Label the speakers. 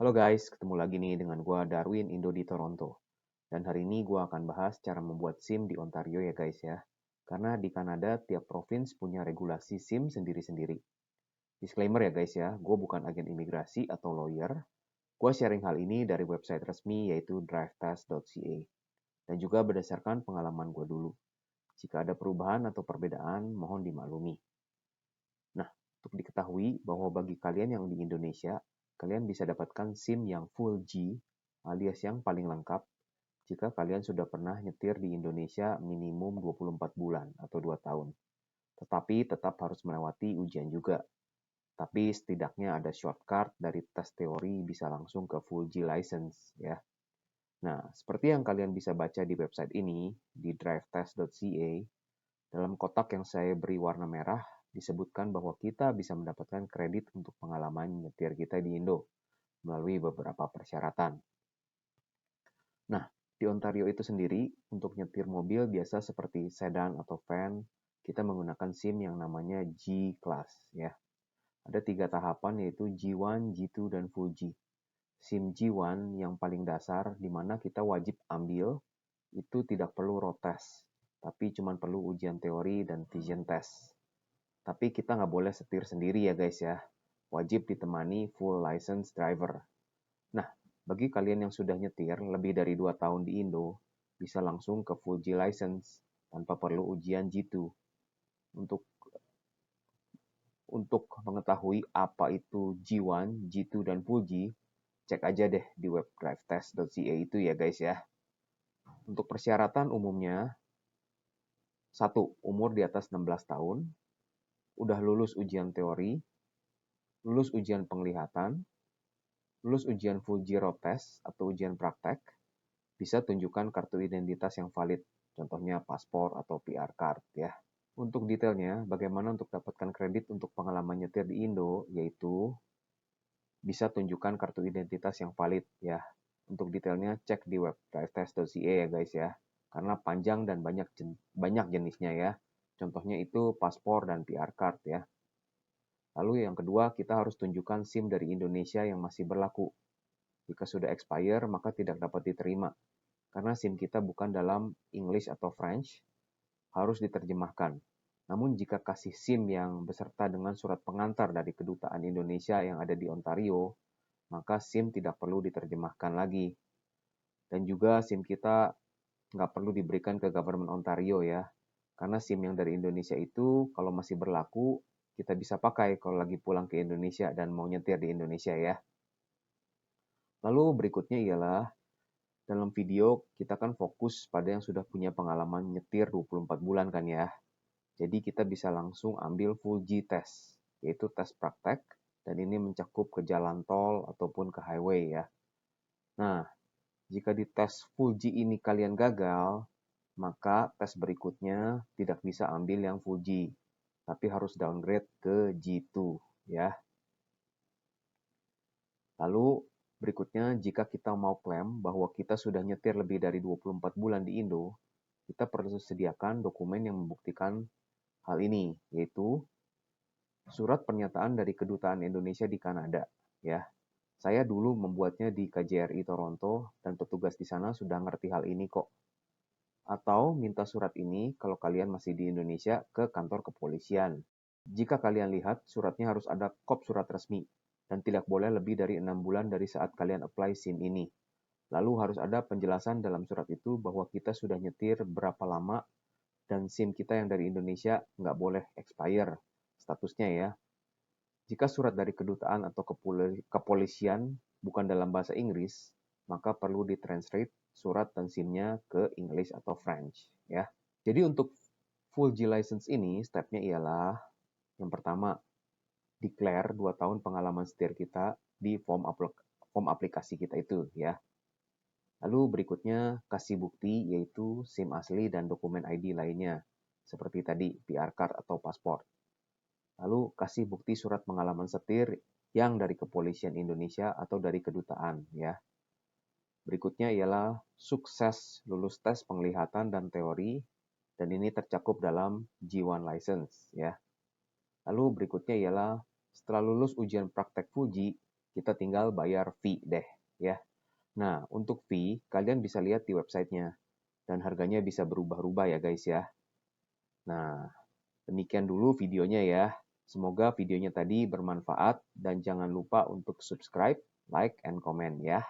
Speaker 1: Halo guys, ketemu lagi nih dengan gua Darwin Indo di Toronto. Dan hari ini gua akan bahas cara membuat SIM di Ontario ya guys ya. Karena di Kanada tiap provinsi punya regulasi SIM sendiri-sendiri. Disclaimer ya guys ya, gue bukan agen imigrasi atau lawyer. Gua sharing hal ini dari website resmi yaitu drivetest.ca. Dan juga berdasarkan pengalaman gue dulu. Jika ada perubahan atau perbedaan, mohon dimaklumi. Nah, untuk diketahui bahwa bagi kalian yang di Indonesia, kalian bisa dapatkan SIM yang full G alias yang paling lengkap jika kalian sudah pernah nyetir di Indonesia minimum 24 bulan atau 2 tahun. Tetapi tetap harus melewati ujian juga. Tapi setidaknya ada shortcut dari tes teori bisa langsung ke full G license ya. Nah, seperti yang kalian bisa baca di website ini, di drivetest.ca, dalam kotak yang saya beri warna merah, disebutkan bahwa kita bisa mendapatkan kredit untuk pengalaman nyetir kita di Indo melalui beberapa persyaratan. Nah, di Ontario itu sendiri, untuk nyetir mobil biasa seperti sedan atau van, kita menggunakan SIM yang namanya G-Class ya. Ada 3 tahapan yaitu G1, G2, dan Full G. SIM G1 yang paling dasar di mana kita wajib ambil itu tidak perlu road test, tapi cuma perlu ujian teori dan vision test. Tapi kita nggak boleh setir sendiri ya guys ya. Wajib ditemani full license driver. Nah, bagi kalian yang sudah nyetir lebih dari 2 tahun di Indo, bisa langsung ke full G license tanpa perlu ujian G2. Untuk mengetahui apa itu G1, G2, dan full G, cek aja deh di web drivetest.ca itu ya guys ya. Untuk persyaratan umumnya, 1. Umur di atas 16 tahun, udah lulus ujian teori, lulus ujian penglihatan, lulus ujian full G road test atau ujian praktek, bisa tunjukkan kartu identitas yang valid, contohnya paspor atau PR card ya. Untuk detailnya, bagaimana untuk dapatkan kredit untuk pengalaman nyetir di Indo, yaitu bisa tunjukkan kartu identitas yang valid ya. Untuk detailnya cek di web drivetest.ca ya guys ya. Karena panjang dan banyak jenisnya ya. Contohnya itu paspor dan PR card ya. Lalu yang kedua, kita harus tunjukkan SIM dari Indonesia yang masih berlaku. Jika sudah expire, maka tidak dapat diterima. Karena SIM kita bukan dalam English atau French, harus diterjemahkan. Namun jika kasih SIM yang beserta dengan surat pengantar dari Kedutaan Indonesia yang ada di Ontario, maka SIM tidak perlu diterjemahkan lagi. Dan juga SIM kita nggak perlu diberikan ke Government Ontario ya. Karena SIM yang dari Indonesia itu kalau masih berlaku, kita bisa pakai kalau lagi pulang ke Indonesia dan mau nyetir di Indonesia ya. Lalu berikutnya ialah dalam video kita kan fokus pada yang sudah punya pengalaman nyetir 24 bulan kan ya. Jadi kita bisa langsung ambil full G test, yaitu tes praktek, dan ini mencakup ke jalan tol ataupun ke highway ya. Nah, jika di tes full G ini kalian gagal, maka tes berikutnya tidak bisa ambil yang full G, tapi harus downgrade ke G2 ya. Lalu berikutnya, jika kita mau klaim bahwa kita sudah nyetir lebih dari 24 bulan di Indo, kita perlu sediakan dokumen yang membuktikan hal ini, yaitu surat pernyataan dari Kedutaan Indonesia di Kanada. Ya, saya dulu membuatnya di KJRI Toronto dan petugas di sana sudah ngerti hal ini kok. Atau minta surat ini kalau kalian masih di Indonesia ke kantor kepolisian. Jika kalian lihat, suratnya harus ada kop surat resmi dan tidak boleh lebih dari 6 bulan dari saat kalian apply SIM ini. Lalu harus ada penjelasan dalam surat itu bahwa kita sudah nyetir berapa lama dan SIM kita yang dari Indonesia nggak boleh expire statusnya ya. Jika surat dari kedutaan atau kepolisian bukan dalam bahasa Inggris, maka perlu ditranslate surat dan SIM-nya ke English atau French ya. Jadi untuk full G license ini stepnya ialah yang pertama, declare 2 tahun pengalaman setir kita di form aplikasi kita itu ya. Lalu berikutnya kasih bukti yaitu SIM asli dan dokumen ID lainnya seperti tadi PR card atau paspor. Lalu kasih bukti surat pengalaman setir yang dari kepolisian Indonesia atau dari kedutaan ya. Berikutnya ialah sukses lulus tes penglihatan dan teori dan ini tercakup dalam G1 license ya. Lalu berikutnya ialah setelah lulus ujian praktek Fuji, kita tinggal bayar fee deh ya. Nah, untuk fee kalian bisa lihat di websitenya dan harganya bisa berubah-ubah ya guys ya. Nah, demikian dulu videonya ya. Semoga videonya tadi bermanfaat dan jangan lupa untuk subscribe, like, and comment ya.